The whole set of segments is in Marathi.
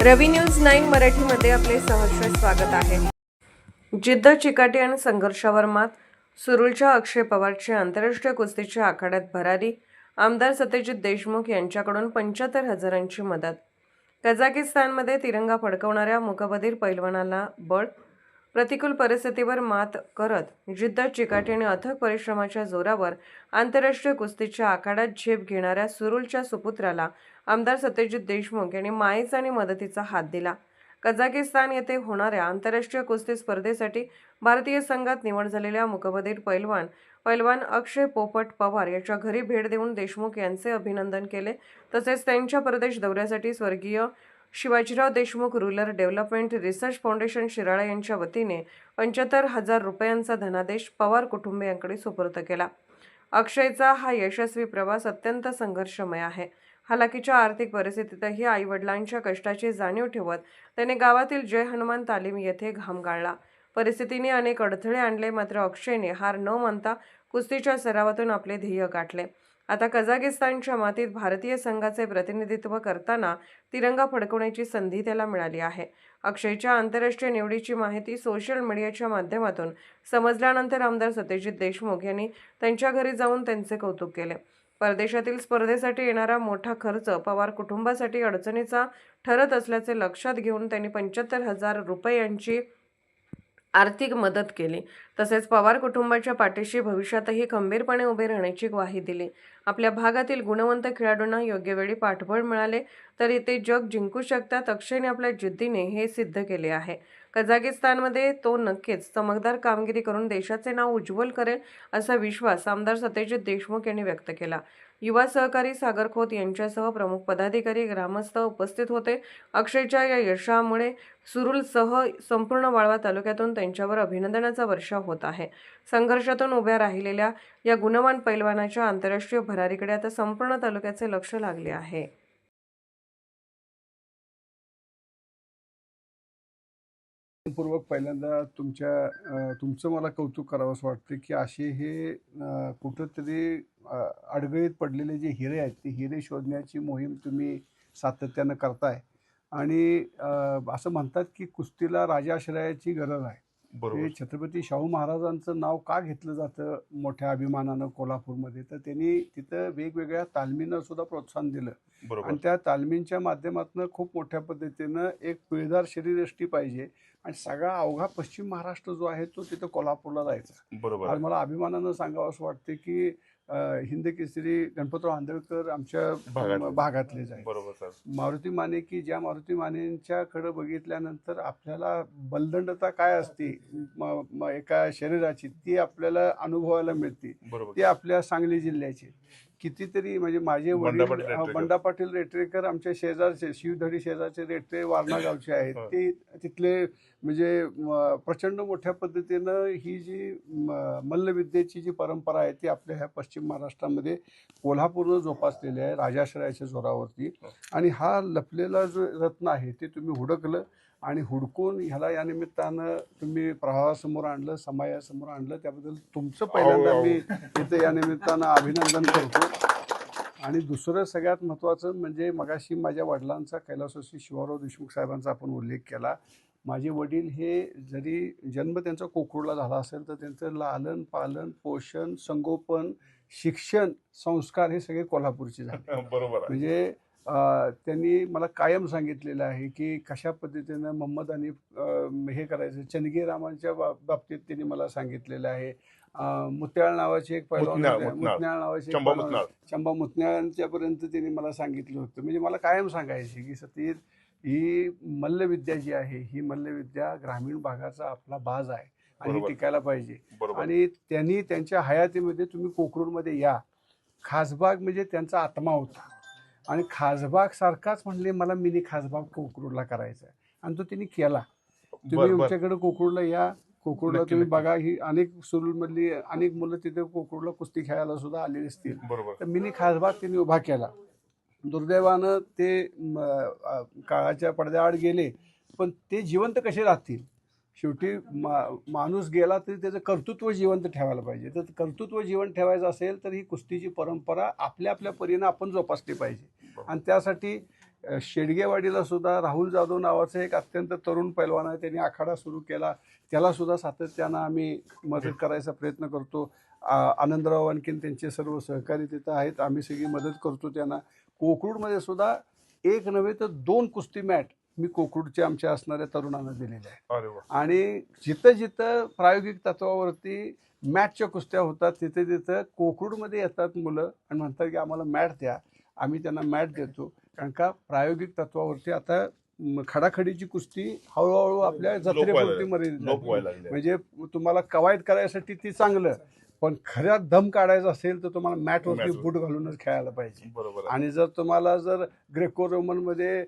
रवी न्यूज 9 मराठीमध्ये आपले सहर्ष स्वागत आहे। जिद्द, चिकाटी आणि संघर्षावर मात, सुरूलच्या अक्षय पवारची आंतरराष्ट्रीय कुस्तीच्या आखाड्यात भरारी, आमदार सत्यजित देशमुख यांच्याकडून 75,000ची मदत। कझाकिस्तानमध्ये तिरंगा फडकवणाऱ्या मूकबधीर पैलवानाला बळ, प्रतिकूल परिस्थितीवर मात करत जिद्द, चिकाटी आणि अथक परिश्रमाच्या जोरावर आंतरराष्ट्रीय कुस्तीच्या आखाड्यात झेप घेणाऱ्या सुरूलच्या सुपुत्राला आमदार सत्यजित देशमुख यांनी मायेचा आणि मदतीचा हात दिला। कझाकिस्तान येथे होणाऱ्या आंतरराष्ट्रीय कुस्ती स्पर्धेसाठी भारतीय संघात निवड झालेल्या मूकबधीर पैलवान अक्षय पोपट पवार याच्या घरी भेट देऊन देशमुख यांचे अभिनंदन केले। तसेच त्यांच्या परदेश दौऱ्यासाठी स्वर्गीय Shivajirao Deshmukh rural development research foundation Shirala यांच्या वतीने 75,000 रुपयांचा धनादेश पवार कुटुंबियांकडे सुपूर्द केला। अक्षयचा हा यशस्वी प्रवास अत्यंत संघर्षमय आहे। हालाकीच्या आर्थिक परिस्थितीतही आई-वडिलांच्या कष्टाची जाणीव ठेवत त्याने गावातील जय हनुमान तालीम येथे घाम गाळला। परिस्थितीने अनेक अडथळे आणले, मात्र अक्षयने हार न मानता कुस्तीच्या सरावातून आपले ध्येय गाठले। आता कझाकिस्तानच्या मातीत भारतीय संघाचे प्रतिनिधित्व करताना तिरंगा फडकवण्याची संधी त्याला मिळाली आहे। अक्षयच्या आंतरराष्ट्रीय निवडीची माहिती सोशल मीडियाच्या माध्यमातून समजल्यानंतर आमदार सत्यजित देशमुख यांनी त्यांच्या घरी जाऊन त्यांचे कौतुक केले। परदेशातील स्पर्धेसाठी येणारा मोठा खर्च पवार कुटुंबासाठी अडचणीचा ठरत असल्याचे लक्षात घेऊन त्यांनी 75,000 रुपयांची आर्थिक मदत केली। तसेच पवार कुटुंबाच्या पाठीशी भविष्यातही खंबीरपणे उभे राहण्याची ग्वाही दिली। आपल्या भागातील गुणवंत खेळाडूंना योग्य वेळी पाठबळ मिळाले तरी ते जग जिंकू शकतात। अक्षयने आपल्या जिद्दीने हे सिद्ध केले आहे। कझाकिस्तानमध्ये तो नक्कीच चमकदार कामगिरी करून देशाचे नाव उज्ज्वल करेल असा विश्वास आमदार सत्यजित देशमुख यांनी व्यक्त केला। युवा सहकारी सागर खोत यांच्यासह प्रमुख पदाधिकारी, ग्रामस्थ उपस्थित होते। अक्षयच्या या यशामुळे सुरूलसह संपूर्ण वाळवा तालुक्यातून त्यांच्यावर अभिनंदनाचा वर्षाव होत आहे। संघर्षातून उभ्या राहिलेल्या या गुणवान पैलवानाच्या आंतरराष्ट्रीय भरारीकडे आता संपूर्ण तालुक्याचे लक्ष लागले आहे। पूर्वक पहिल्यांदा तुमचं मला कौतुक करावंसं वाटतं की असे हे कुठंतरी अडगळीत पडलेले जे हिरे आहेत ते हिरे शोधण्याची मोहीम तुम्ही सातत्यानं करताय आणि असं म्हणतात की कुस्तीला राजाश्रयाची गरज आहे। हे छत्रपती शाहू महाराजांचं नाव का घेतलं जातं मोठ्या अभिमानानं कोल्हापूरमध्ये, तर त्यांनी तिथं वेगवेगळ्या तालमींना सुद्धा प्रोत्साहन दिलं आणि त्या तालमींच्या माध्यमातून खूप मोठ्या पद्धतीनं एक पिळदार शरीरयष्टी पाहिजे आणि सगळा अवघा पश्चिम महाराष्ट्र जो आहे तो तिथं कोल्हापूरला जायचा। आज मला अभिमानानं सांगावं असं वाटतं की हिंद केसरी गणपतराव आंधळकर आमच्या भागातलेच आहे। मारुती माने की ज्या मारुती मानेंच्याकडे बघितल्यानंतर आपल्याला बलदंडता काय असते एका शरीराची ती आपल्याला अनुभवायला मिळते। ती आपल्या सांगली जिल्ह्याची कितीतरी म्हणजे माझे वडील बंडा पाटील रेटरेकर आमच्या शेजारचे शिवधडी शेजारचे रेटरे वारणा गावचे आहेत। ते तिथले म्हणजे प्रचंड मोठ्या पद्धतीनं ही जी मल्लविद्येची जी परंपरा आहे ती आपल्या ह्या पश्चिम महाराष्ट्रामध्ये कोल्हापूरनं जोपासलेली आहे राजाश्रयाच्या जोरावरती। आणि हा लपलेला जो रत्न आहे ते तुम्ही हुडकलं आणि हुडकून ह्याला या निमित्तानं तुम्ही प्रवाहासमोर आणलं, समाजासमोर आणलं, त्याबद्दल तुमचं पहिल्यांदा मी इथं या निमित्तानं अभिनंदन करतो। आणि दुसरं सगळ्यात महत्त्वाचं म्हणजे मगाशी माझ्या वडिलांचा कैलासवासी शिवाजीराव देशमुख साहेबांचा आपण उल्लेख केला। माझे वडील हे जरी जन्म त्यांचा कोकरूडला झाला असेल तर त्यांचं लालन पालन, पोषण, संगोपन, शिक्षण, संस्कार हे सगळे कोल्हापूरचे झाले। म्हणजे त्यांनी मला कायम सांगितलेलं आहे की कशा पद्धतीनं मोहम्मद हनीफ हे करायचं। चनगी रामांच्या बाबतीत त्यांनी मला सांगितलेलं आहे। मुत्याळ नावाचे एक पैलवान, मुत्याळ नावाचे चंबा मुत्याळांच्यापर्यंत त्यांनी मला सांगितलं होतं। म्हणजे मला कायम सांगायचे की सतीश ही मल्लविद्या जी आहे ही मल्लविद्या ग्रामीण भागाचा आपला बाज आहे आणि टिकायला पाहिजे। आणि त्यांनी त्यांच्या हयातीमध्ये तुम्ही कोकरूडमध्ये या, खासबाग म्हणजे त्यांचा आत्मा होता आणि खासबाग सारखाच म्हणले मला मिनी खासबाग कोकरूडला करायचा आहे आणि तो त्यांनी केला। तुम्ही आमच्याकडे कोकरूडला या, कोकरूडला तुम्ही बघा, ही अनेक सुरूलमधली अनेक मुलं तिथे कोकरूडला कुस्ती खेळायला सुद्धा आलेली असतील। तर मिनी खासबाग त्यांनी उभा केला। दुर्दैवानं ते काळाच्या पडद्याआड गेले, पण ते जिवंत कसे राहतील? शेवटी माणूस गेला तरी त्याचं कर्तृत्व जिवंत ठेवायला पाहिजे। तर कर्तृत्व जिवंत ठेवायचं असेल तर ही कुस्तीची परंपरा आपल्या आपल्या परीनं आपण जोपासली पाहिजे आणि त्यासाठी शेडगेवाडीला सुद्धा राहुल जाधव नावाचा एक अत्यंत तरुण पैलवान आहे, त्यांनी आखाडा सुरू केला, त्याला सुद्धा सातत्यानं आम्ही मदत करायचा प्रयत्न करतो. आनंदराव आणखीन त्यांचे सर्व सहकारी तिथं आहेत, आम्ही सगळी मदत करतो त्यांना. कोकरूडमध्ये सुद्धा एक नव्हे तर 2 कुस्ती मॅट मी कोकरूडच्या आमच्या असणाऱ्या तरुणांना दिलेल्या आहेत. आणि जिथं जिथं प्रायोगिक तत्वावरती मॅचच्या कुस्त्या होतात तिथे तिथं कोकरूडमध्ये येतात मुलं आणि म्हणतात की आम्हाला मॅट द्या, आम्ही त्यांना मॅट देतो. कारण का प्रायोगिक तत्वावरती आता खडाखडीची कुस्ती हळूहळू आपल्या जत्रेपुरती मर्यादित झाली. म्हणजे तुम्हाला कवायत करायसाठी ती चांगलं, पण खऱ्या दम काढायचा असेल तर तुम्हाला मॅटवरती बूट घालूनच खेळायला पाहिजे. आणि जर तुम्हाला जर ग्रेको रोमनमध्ये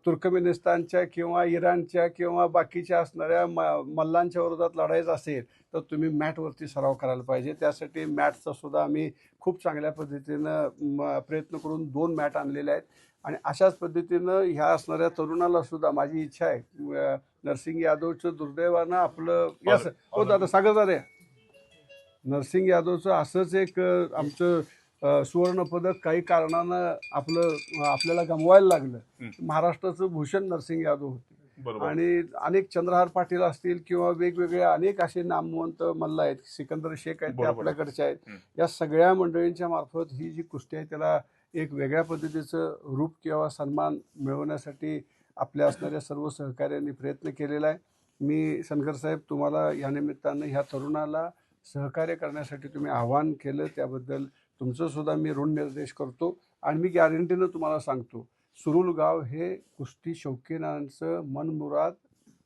तुर्कमेनिस्तानच्या किंवा इराणच्या किंवा बाकीच्या असणाऱ्या मल्लांच्या विरोधात लढायचं असेल तर तुम्ही मॅटवरती सराव करायला पाहिजे. त्यासाठी मॅटचा सुद्धा आम्ही खूप चांगल्या पद्धतीनं प्रयत्न करून 2 मॅट आणलेल्या आहेत. आणि अशाच पद्धतीनं ह्या असणाऱ्या तरुणाला सुद्धा माझी इच्छा आहे, नरसिंग यादवचं दुर्दैवानं आपलं यस हो दादा सागरदारे नरसिंग यादवचं असंच एक आमचं सुवर्णपदक काही कारणानं आपल्याला गमवायला लागलं. महाराष्ट्राचं भूषण नरसिंग यादव होते आणि अनेक चंद्रहार पाटील असतील किंवा वेगवेगळे अनेक असे नामवंत मल्ल आहेत, सिकंदर शेख आहेत ते आपल्याकडचे आहेत. या सगळ्या मंडळींच्या मार्फत ही जी कुस्ती आहे त्याला एक वेगळ्या पद्धतीचं रूप किंवा सन्मान मिळवण्यासाठी आपल्या असणाऱ्या सर्व सहकार्यांनी प्रयत्न केलेला आहे. मी सनगर साहेब तुम्हाला या निमित्तानं ह्या तरुणाला सहकार्य करण्यासाठी तुम्ही आवाहन केलं त्याबद्दल तुमचं सुद्धा मी ऋण निर्देश करतो. आणि मी गॅरंटीनं तुम्हाला सांगतो, सुरुल गाव हे कुस्ती शौकीनांचं मनमुराद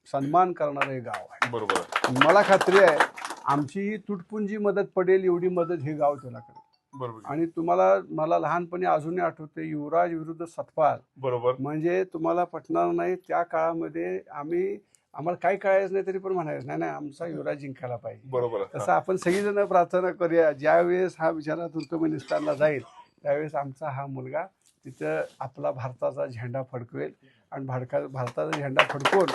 सन्मान करणारे गाव आहे. बरोबर. मला खात्री आहे आमची ही तुटपुंजी मदत पडेल एवढी मदत हे गाव त्याला करेल. बरोबर. आणि मला लहानपणी अजूनही आठवते युवराज विरुद्ध सतपाल. बरोबर. म्हणजे तुम्हाला पटणार नाही, त्या काळामध्ये आम्हाला काही कळायचं नाही तरी पण म्हणायचं नाही आमचा युवराज जिंकायला पाहिजे. बरोबर. तसं आपण सगळीजण प्रार्थना करूया, ज्यावेळेस हा बिचारा तुर्कमेनिस्तानला जाईल त्यावेळेस आमचा हा मुलगा तिथं आपला भारताचा झेंडा फडकवेल आणि भारताचा झेंडा फडकवून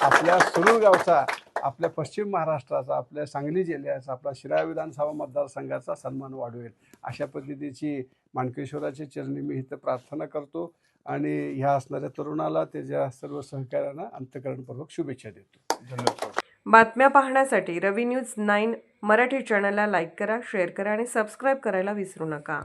आपल्या सुरूर गावचा, आपल्या पश्चिम महाराष्ट्राचा, आपल्या सांगली जिल्ह्याचा, आपला शिराळा विधानसभा मतदारसंघाचा सन्मान वाढवेल. अशा पद्धतीची माणकेश्वराच्या चरणी मी इथं प्रार्थना करतो आणि ह्या असणाऱ्या तरुणाला त्याच्या सर्व सहकार्यांना अंतःकरणपूर्वक शुभेच्छा देतो. धन्यवाद. बातम्या पाहण्यासाठी रवी न्यूज 9 मराठी चॅनलला लाईक करा, शेअर करा आणि सबस्क्राईब करायला विसरू नका.